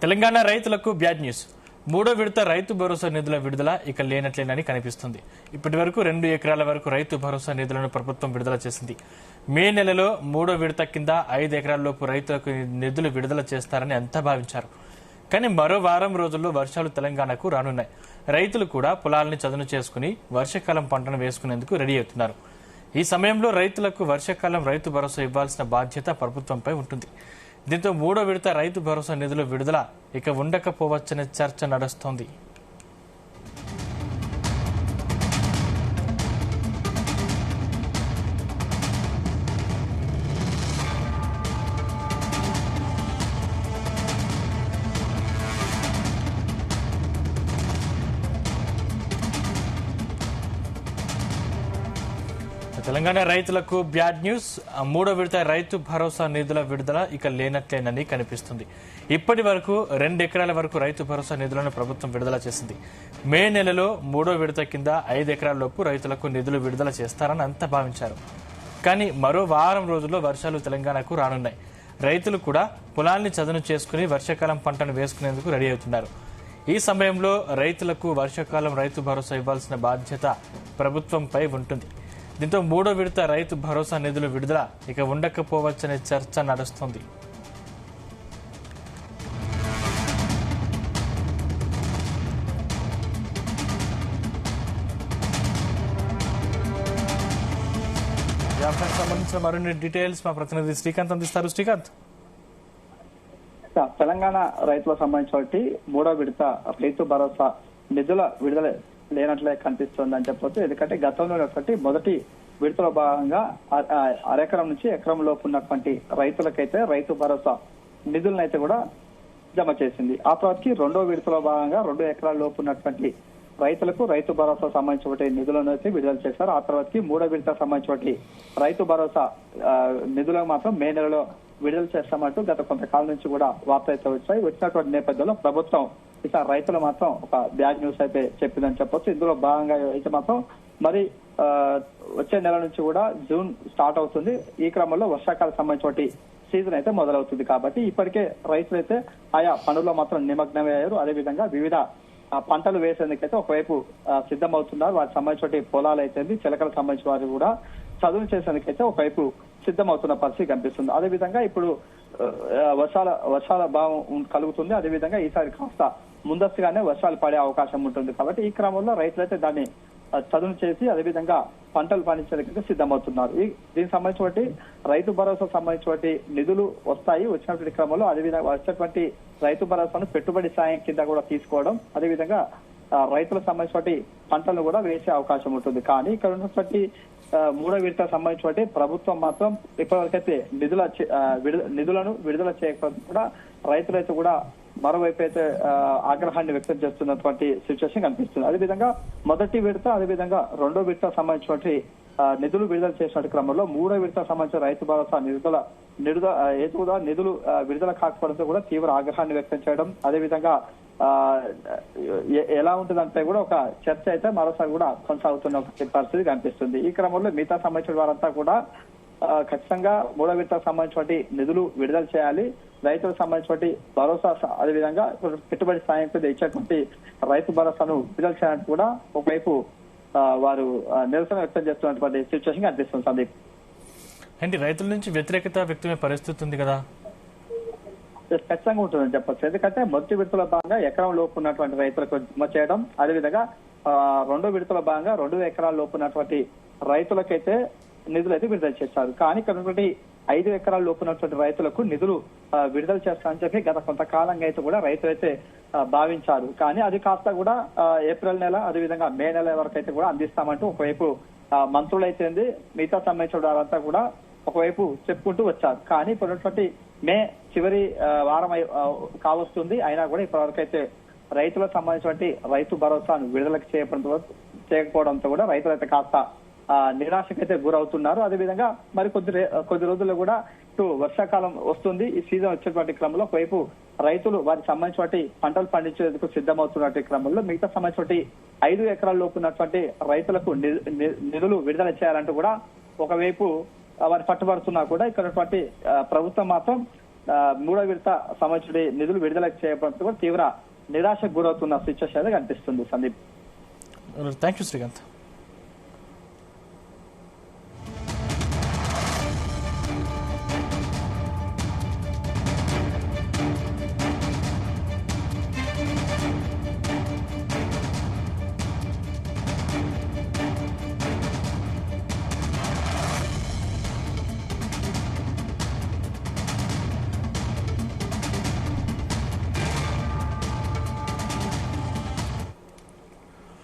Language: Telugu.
తెలంగాణ రైతులకు బ్యాడ్ న్యూస్. మూడో విడత రైతు భరోసా నిధుల విడుదల ఇక లేనట్లేనని కనిపిస్తుంది. ఇప్పటి వరకు 2 ఎకరాల వరకు రైతు భరోసా నిధులను ప్రభుత్వం విడుదల చేసింది. మే నెలలో మూడో విడత కింద 5 ఎకరాలలోపు రైతులకు నిధులు విడుదల చేస్తారని అంతా భావించారు. కానీ మరో వారం రోజుల్లో వర్షాలు తెలంగాణకు రానున్నాయి. రైతులు కూడా పొలాలని చదును చేసుకుని వర్షాకాలం పంటను వేసుకునేందుకు రెడీ అవుతున్నారు. ఈ సమయంలో రైతులకు వర్షాకాలం రైతు భరోసా ఇవ్వాల్సిన బాధ్యత ప్రభుత్వంపై ఉంటుంది. దీంతో మూడో విడత రైతు భరోసా నిధుల విడుదల ఇక ఉండకపోవచ్చనే చర్చ నడుస్తోంది. తెలంగాణ రైతులకు బ్యాడ్ న్యూస్. మూడో విడత రైతు భరోసా నిధుల విడుదల ఇక లేనట్లేనని కనిపిస్తుంది. ఇప్పటి వరకు 2 ఎకరాల వరకు రైతు భరోసా నిధులను ప్రభుత్వం విడుదల చేసింది. మే నెలలో మూడో విడత కింద 5 ఎకరాలలోపు రైతులకు నిధులు విడుదల చేస్తారని అంతా భావించారు. కానీ మరో వారం రోజుల్లో వర్షాలు తెలంగాణకు రానున్నాయి. రైతులు కూడా పొలాల్ని చదును చేసుకుని వర్షాకాలం పంటను వేసుకునేందుకు రెడీ అవుతున్నారు. ఈ సమయంలో రైతులకు వర్షాకాలం రైతు భరోసా ఇవ్వాల్సిన బాధ్యత ప్రభుత్వంపై ఉంటుంది. దీంతో మూడో విడత రైతు భరోసా నిధులు విడుదల ఇక ఉండకపోవచ్చనే చర్చ నడుస్తోంది. సంబంధించిన మరిన్ని డీటెయిల్స్ మా ప్రతినిధి శ్రీకాంత్ అందిస్తారు. శ్రీకాంత్, తెలంగాణ రైతులకు సంబంధించి మూడో విడత రైతు భరోసా నిధుల విడుదల లేనట్లే కనిపిస్తోందని చెప్పొచ్చు. ఎందుకంటే గతంలో మొదటి విడతలో భాగంగా అరెకరం నుంచి ఎకరం లోపు ఉన్నటువంటి రైతులకైతే రైతు భరోసా నిధులనైతే కూడా జమ చేసింది. ఆ తర్వాతకి రెండో విడతలో భాగంగా 2 ఎకరాల లోపు ఉన్నటువంటి రైతులకు రైతు భరోసా సంబంధించిన నిధులను అయితే విడుదల చేశారు. ఆ తర్వాతకి మూడో విడత సంబంధించిన రైతు భరోసా నిధులకు మాత్రం మే నెలలో విడుదల చేస్తామంటూ గత కొంతకాలం నుంచి కూడా వార్తలు అయితే వచ్చాయి. వచ్చినటువంటి నేపథ్యంలో ప్రభుత్వం ఈసారి రైతులు మాత్రం ఒక బ్యాడ్ న్యూస్ అయితే చెప్పిందని చెప్పొచ్చు. ఇందులో భాగంగా అయితే మాత్రం మరి వచ్చే నెల నుంచి కూడా జూన్ స్టార్ట్ అవుతుంది. ఈ క్రమంలో వర్షాకాలం సంబంధించిన సీజన్ అయితే మొదలవుతుంది. కాబట్టి ఇప్పటికే రైతులు అయితే ఆయా పనుల్లో మాత్రం నిమగ్నమయ్యారు. అదేవిధంగా వివిధ పంటలు వేసేందుకైతే ఒకవైపు సిద్ధమవుతున్నారు. వాటికి సంబంధించిన పొలాలు అయితే చిలకలకు సంబంధించిన వారు కూడా చదువు చేసేందుకైతే ఒకవైపు సిద్ధమవుతున్న పరిస్థితి కనిపిస్తుంది. అదేవిధంగా ఇప్పుడు వర్షాల భావం కలుగుతుంది. అదేవిధంగా ఈసారి కాస్త ముందస్తుగానే వర్షాలు పడే అవకాశం ఉంటుంది. కాబట్టి ఈ క్రమంలో రైతులైతే దాన్ని చదును చేసి అదేవిధంగా పంటలు పండించేందుకు సిద్ధమవుతున్నారు. దీనికి సంబంధించి రైతు భరోసా సంబంధించిన నిధులు వస్తాయి. వచ్చినటువంటి క్రమంలో అదేవిధంగా వచ్చేటువంటి రైతు భరోసాను పెట్టుబడి సాయం కింద కూడా తీసుకోవడం, అదేవిధంగా రైతులకు సంబంధించిన పంటలను కూడా వేసే అవకాశం ఉంటుంది. కానీ ఇక్కడ ఉన్నటువంటి మూడో విడత సంబంధించిన ప్రభుత్వం మాత్రం ఇప్పటివరకైతే నిధులను విడుదల చేయకపోతే కూడా రైతులైతే కూడా మరోవైపు అయితే ఆగ్రహాన్ని వ్యక్తం చేస్తున్నటువంటి సిచ్యువేషన్ కనిపిస్తుంది. అదేవిధంగా మొదటి విడత అదేవిధంగా రెండో విడత సంబంధించినటువంటి నిధులు విడుదల చేసిన క్రమంలో మూడో విడత సంబంధించిన రైతు భరోసా నిధులు విడుదల కాకపోవడంతో కూడా తీవ్ర ఆగ్రహాన్ని వ్యక్తం చేయడం, అదేవిధంగా ఎలా ఉంటుందంటే కూడా ఒక చర్చ అయితే మరోసారి కూడా కొనసాగుతున్న పరిస్థితి కనిపిస్తుంది. ఈ క్రమంలో మిగతా సంబంధించిన వారంతా కూడా ఖచ్చితంగా మూడో విడతకు సంబంధించిన నిధులు విడుదల చేయాలి, రైతులకు సంబంధించిన భరోసా అదేవిధంగా పెట్టుబడి సాయం కింద ఇచ్చేటువంటి రైతు భరోసాను విడుదల చేయాలని కూడా ఒకవైపు వారు నిరసన వ్యక్తం చేస్తున్నటువంటి సిచ్యువేషన్ కనిపిస్తుంది. సందీప్, అంటే రైతుల నుంచి వ్యతిరేకత వ్యక్తమే పరిస్థితి ఉంది కదా? ఖచ్చితంగా ఉంటుందని చెప్పచ్చు. ఎందుకంటే మొదటి విడతలో భాగంగా ఎకరం లోపు ఉన్నటువంటి రైతులకు జమ చేయడం, అదేవిధంగా రెండో విడతలో భాగంగా 2 ఎకరాల లోపు ఉన్నటువంటి రైతులకైతే నిధులు అయితే విడుదల చేశారు. కానీ ఇక్కడ 5 ఎకరాల లోపు ఉన్నటువంటి రైతులకు నిధులు విడుదల చేస్తారని చెప్పి గత కొంతకాలంగా అయితే కూడా రైతులైతే భావించారు. కానీ అది కాస్త కూడా ఏప్రిల్ నెల అదేవిధంగా మే నెల వరకు అయితే కూడా అందిస్తామంటూ ఒకవైపు మంత్రులు అయితే మిగతా సంబంధించిన వారంతా కూడా ఒకవైపు చెప్పుకుంటూ వచ్చారు. కానీ ఇప్పుడున్నటువంటి మే చివరి వారం కావస్తుంది. అయినా కూడా ఇప్పటివరకు అయితే రైతులకు సంబంధించిన రైతు భరోసాను విడుదలకు చేయకపోవడంతో కూడా రైతులైతే కాస్త నిరాశకైతే గురవుతున్నారు. అదేవిధంగా మరి కొద్ది రోజుల్లో కూడా ఇటు వర్షాకాలం వస్తుంది. ఈ సీజన్ వచ్చేటువంటి క్రమంలో ఒకవైపు రైతులు వారికి సంబంధించిన పంటలు పండించేందుకు సిద్ధమవుతున్నటువంటి క్రమంలో మిగతా సంబంధించిన 5 ఎకరాల లోపు ఉన్నటువంటి రైతులకు నిధులు విడుదల చేయాలంటూ కూడా ఒకవైపు వారు పట్టుబడుతున్నా కూడా ఇక్కడ ప్రభుత్వం మాత్రం మూడో విడత సంబంధించిన నిధులు విడుదల చేయడంతో కూడా తీవ్ర నిరాశకు గురవుతున్న సిచ్యువేషన్ కనిపిస్తుంది సందీప్. Thank you Srikanth.